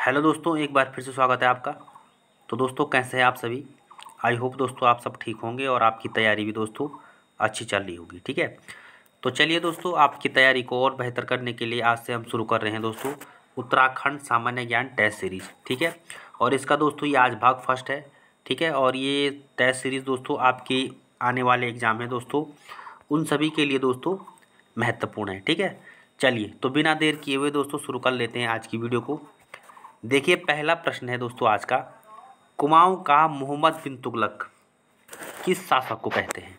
Hello दोस्तों, एक बार फिर से स्वागत है आपका। तो दोस्तों, कैसे हैं आप सभी? आई होप दोस्तों आप सब ठीक होंगे और आपकी तैयारी भी दोस्तों अच्छी चल रही होगी। ठीक है, तो चलिए दोस्तों, आपकी तैयारी को और बेहतर करने के लिए आज से हम शुरू कर रहे हैं दोस्तों उत्तराखंड सामान्य ज्ञान टेस्ट सीरीज। ठीक है, और इसका दोस्तों ये आज भाग फर्स्ट है। ठीक है, और ये टेस्ट सीरीज दोस्तों आपकी आने वाले एग्जाम है दोस्तों, उन सभी के लिए दोस्तों महत्वपूर्ण है। ठीक है, चलिए तो बिना देर किए हुए दोस्तों शुरू कर लेते हैं आज की वीडियो को। देखिए, पहला प्रश्न है दोस्तों आज का, कुमाऊं का मोहम्मद बिन तुगलक किस शासक को कहते हैं?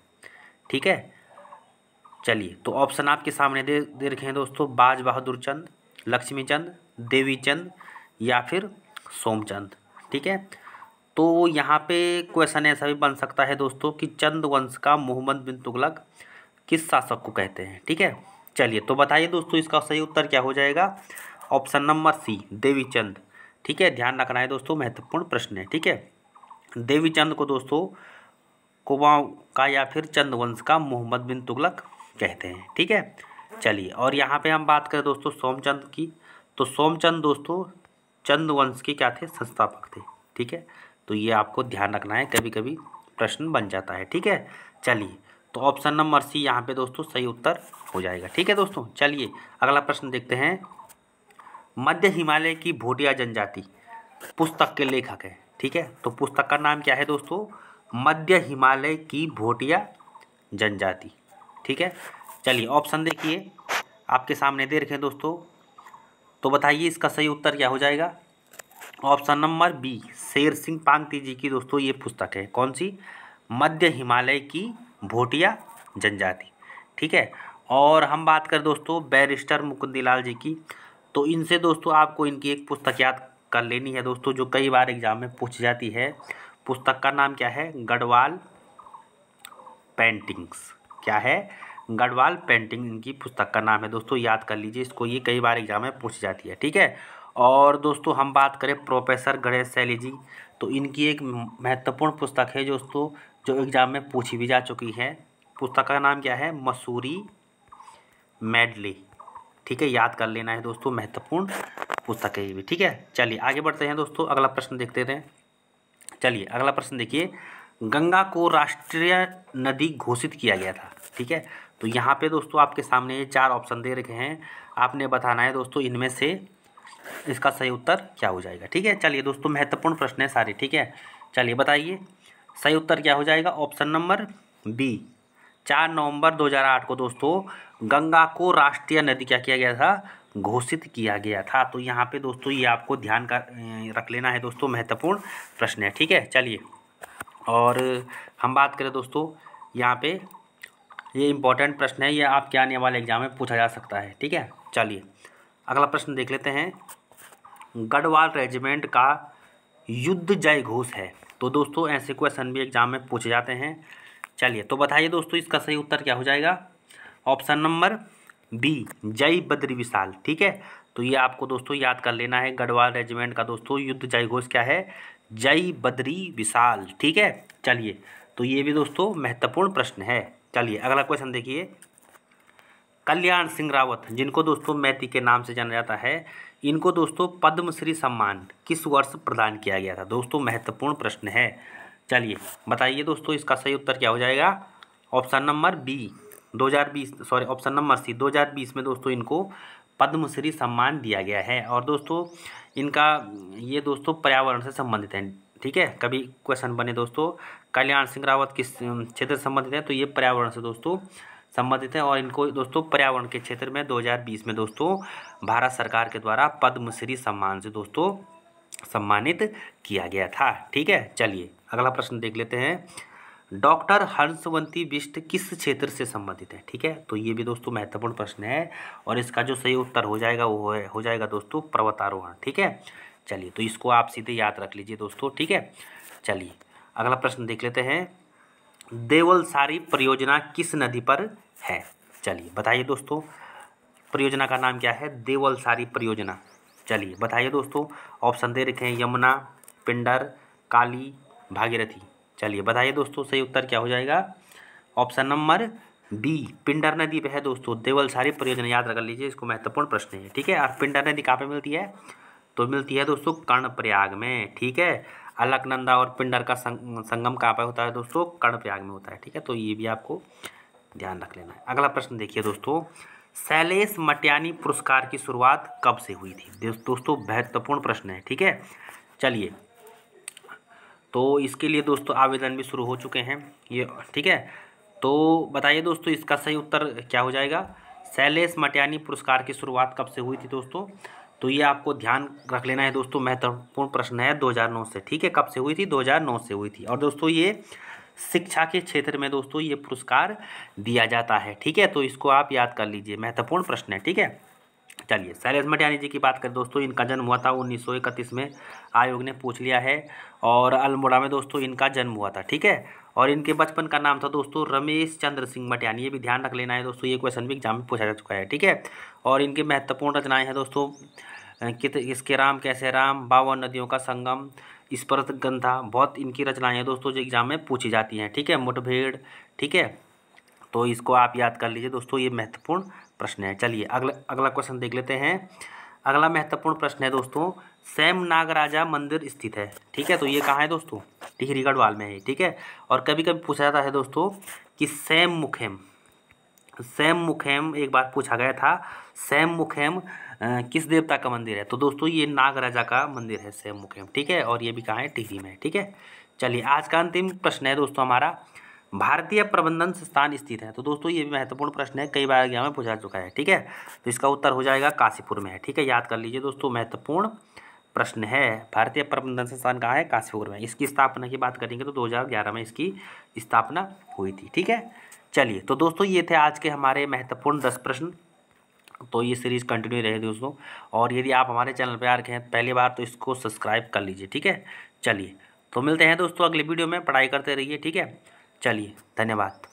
ठीक है, चलिए तो ऑप्शन आपके सामने दे रखे हैं दोस्तों, बाज बहादुर चंद, लक्ष्मीचंद, देवीचंद या फिर सोमचंद। ठीक है, तो यहाँ पे क्वेश्चन ऐसा भी बन सकता है दोस्तों कि चंद वंश का मोहम्मद बिन तुगलक किस शासक को कहते हैं? ठीक है, चलिए तो बताइए दोस्तों, इसका सही उत्तर क्या हो जाएगा? Option number C, Devichand. ठीक है, ध्यान रखना है दोस्तों, महत्वपूर्ण प्रश्न है। ठीक है, देवीचंद को दोस्तों कुमाऊं का या फिर चंद वंश का मोहम्मद बिन तुगलक कहते हैं। ठीक है, चलिए और यहाँ पे हम बात करें दोस्तों सोमचंद की, तो सोमचंद दोस्तों चंद वंश के क्या थे? संस्थापक थे। ठीक है, तो ये आपको ध्यान रखना है, कभी कभी प्रश्न बन जाता है। ठीक है, चलिए तो ऑप्शन नंबर सी यहाँ पे दोस्तों सही उत्तर हो जाएगा। ठीक है दोस्तों, चलिए अगला प्रश्न देखते हैं। मध्य हिमालय की भोटिया जनजाति पुस्तक के लेखक है। ठीक है, तो पुस्तक का नाम क्या है दोस्तों? मध्य हिमालय की भोटिया जनजाति। ठीक है, चलिए ऑप्शन देखिए आपके सामने दे रखे हैं दोस्तों, तो बताइए इसका सही उत्तर क्या हो जाएगा? Option number B, Sher Singh Pangti जी की दोस्तों ये पुस्तक है। कौन सी? मध्य हिमालय की भोटिया जनजाति। ठीक है, और हम बात करें दोस्तों बैरिस्टर मुकुंदलाल जी की, तो इनसे दोस्तों आपको इनकी एक पुस्तक याद कर लेनी है दोस्तों, जो कई बार एग्जाम में पूछ जाती है। पुस्तक का नाम क्या है? गढ़वाल पेंटिंग्स। क्या है? गढ़वाल पेंटिंग इनकी पुस्तक का नाम है दोस्तों, याद कर लीजिए इसको, ये कई बार एग्जाम में पूछ जाती है। ठीक है, और दोस्तों हम बात करें प्रोफेसर गणेश शैली जी, तो इनकी एक महत्वपूर्ण पुस्तक है दोस्तों, जो एग्जाम में पूछी भी जा चुकी है। पुस्तक का नाम क्या है? मसूरी मेडले। ठीक है, याद कर लेना है दोस्तों, महत्वपूर्ण पुस्तक है ये भी। ठीक है, चलिए आगे बढ़ते हैं दोस्तों, अगला प्रश्न देखते हैं। चलिए अगला प्रश्न देखिए, गंगा को राष्ट्रीय नदी घोषित किया गया था। ठीक है, तो यहाँ पे दोस्तों आपके सामने ये 4 ऑप्शन दे रखे हैं, आपने बताना है दोस्तों इनमें से इसका सही उत्तर क्या हो जाएगा। ठीक है, चलिए दोस्तों महत्वपूर्ण प्रश्न है सारे। ठीक है, चलिए बताइए सही उत्तर क्या हो जाएगा? ऑप्शन नंबर बी, 4 नवंबर 2008 को दोस्तों गंगा को राष्ट्रीय नदी क्या किया गया था? घोषित किया गया था। तो यहाँ पे दोस्तों ये आपको ध्यान का रख लेना है दोस्तों, महत्वपूर्ण प्रश्न है। ठीक है, चलिए और हम बात करें दोस्तों, यहाँ पे ये इम्पोर्टेंट प्रश्न है, ये आपके आने वाले एग्जाम में पूछा जा सकता है। ठीक है, चलिए अगला प्रश्न देख लेते हैं। गढ़वाल रेजिमेंट का युद्ध जय घोष है, तो दोस्तों ऐसे क्वेश्चन भी एग्जाम में पूछे जाते हैं। चलिए तो बताइए दोस्तों इसका सही उत्तर क्या हो जाएगा? ऑप्शन नंबर बी, जय बद्री विशाल। ठीक है, तो ये आपको दोस्तों याद कर लेना है, गढ़वाल रेजिमेंट का दोस्तों युद्ध जय घोष क्या है? जय बद्री विशाल। ठीक है, चलिए तो ये भी दोस्तों महत्वपूर्ण प्रश्न है। चलिए अगला क्वेश्चन देखिए, कल्याण सिंह रावत, जिनको दोस्तों मैती के नाम से जाना जाता है, इनको दोस्तों पद्मश्री सम्मान किस वर्ष प्रदान किया गया था? दोस्तों महत्वपूर्ण प्रश्न है। चलिए बताइए दोस्तों इसका सही उत्तर क्या हो जाएगा? Option number B 2020, sorry option number C 2020 में दोस्तों इनको पद्मश्री सम्मान दिया गया है। और दोस्तों इनका ये दोस्तों पर्यावरण से संबंधित है। ठीक है, कभी क्वेश्चन बने दोस्तों कल्याण सिंह रावत किस क्षेत्र से संबंधित है, तो ये पर्यावरण से दोस्तों संबंधित है, और इनको दोस्तों पर्यावरण के क्षेत्र में 2020 में दोस्तों भारत सरकार के द्वारा पद्मश्री सम्मान से दोस्तों सम्मानित किया गया था। ठीक है, चलिए अगला प्रश्न देख लेते हैं। डॉक्टर हंसवंती बिष्ट किस क्षेत्र से संबंधित है? ठीक है, तो ये भी दोस्तों महत्वपूर्ण प्रश्न है, और इसका जो सही उत्तर हो जाएगा वो हो जाएगा दोस्तों पर्वतारोहण। ठीक है, चलिए तो इसको आप सीधे याद रख लीजिए दोस्तों। ठीक है, चलिए अगला प्रश्न देख लेते हैं। देवलसारी परियोजना किस नदी पर है? चलिए बताइए दोस्तों परियोजना का नाम क्या है? देवलसारी परियोजना। चलिए बताइए दोस्तों, ऑप्शन दे रखे हैं, यमुना, पिंडर, काली, भागीरथी। चलिए बताइए दोस्तों सही उत्तर क्या हो जाएगा? ऑप्शन नंबर बी, पिंडर नदी पे है दोस्तों देवलसारी परियोजना, याद रख लीजिए, इसको महत्वपूर्ण प्रश्न है। ठीक है, और पिंडर नदी कहाँ पे मिलती है? तो मिलती है दोस्तों कर्णप्रयाग में। ठीक है, अलकनंदा और पिंडर का संगम कहाँ पर होता है दोस्तों? कर्णप्रयाग में होता है। ठीक है, तो ये भी आपको ध्यान रख लेना है। अगला प्रश्न देखिए दोस्तों, शैलेश मटियानी पुरस्कार की शुरुआत कब से हुई थी? दोस्तों महत्वपूर्ण प्रश्न है। ठीक है, चलिए, तो इसके लिए दोस्तों आवेदन भी शुरू हो चुके हैं ये। ठीक है, तो बताइए दोस्तों इसका सही उत्तर क्या हो जाएगा? शैलेश मटियानी पुरस्कार की शुरुआत कब से हुई थी दोस्तों? तो ये आपको ध्यान रख लेना है दोस्तों, महत्वपूर्ण प्रश्न है, 2009 से। ठीक है, कब से हुई थी? 2009 से हुई थी। और दोस्तों ये शिक्षा के क्षेत्र में दोस्तों ये पुरस्कार दिया जाता है। ठीक है, तो इसको आप याद कर लीजिए, महत्वपूर्ण प्रश्न है। ठीक है, चलिए, शैलेश मटियानी जी की बात करें दोस्तों, इनका जन्म हुआ था 1931 में, आयोग ने पूछ लिया है। और अल्मोड़ा में दोस्तों इनका जन्म हुआ था। ठीक है, और इनके बचपन का नाम था दोस्तों रमेश चंद्र सिंह मटियानी। ये भी ध्यान रख लेना है दोस्तों, ये क्वेश्चन भी एग्जाम में पूछा जा चुका है। ठीक है, और इनके महत्वपूर्ण रचनाएं हैं दोस्तों, इसके राम कैसे राम, 52 नदियों का संगम, स्पर्श गंधा, बहुत इनकी रचनाएं हैं दोस्तों जो एग्जाम में पूछी जाती हैं। ठीक है, मुठभेड़। ठीक है, तो इसको आप याद कर लीजिए दोस्तों, ये महत्वपूर्ण प्रश्न है। चलिए अगला क्वेश्चन देख लेते हैं। अगला महत्वपूर्ण प्रश्न है दोस्तों, सैम नागराजा मंदिर स्थित है। ठीक है, तो ये कहाँ है दोस्तों? टिहरी गढ़वाल में है। ठीक है, और कभी कभी पूछा जाता है दोस्तों कि सैम मुखेम एक बार पूछा गया था, सैम मुखेम किस देवता का मंदिर है? तो दोस्तों ये नागराजा का मंदिर है सैम मुखेम। ठीक है, और ये भी कहाँ है? टिहरी में है। ठीक है, चलिए आज का अंतिम प्रश्न है दोस्तों हमारा, भारतीय प्रबंधन संस्थान स्थित है। तो दोस्तों ये भी महत्वपूर्ण प्रश्न है, कई बार एग्जाम में पूछा चुका है। ठीक है, तो इसका उत्तर हो जाएगा काशीपुर में है। ठीक है, याद कर लीजिए दोस्तों, महत्वपूर्ण प्रश्न है। भारतीय प्रबंधन संस्थान कहाँ है? काशीपुर में। इसकी स्थापना की बात करेंगे तो 2011 में इसकी स्थापना हुई थी। ठीक है, चलिए, तो दोस्तों ये थे आज के हमारे महत्वपूर्ण 10 प्रश्न। तो ये सीरीज़ कंटिन्यू रहे दोस्तों, और यदि आप हमारे चैनल पर आ रखे हैं पहली बार तो इसको सब्सक्राइब कर लीजिए। ठीक है, चलिए, तो मिलते हैं दोस्तों अगले वीडियो में। पढ़ाई करते रहिए। ठीक है, चलिए, धन्यवाद।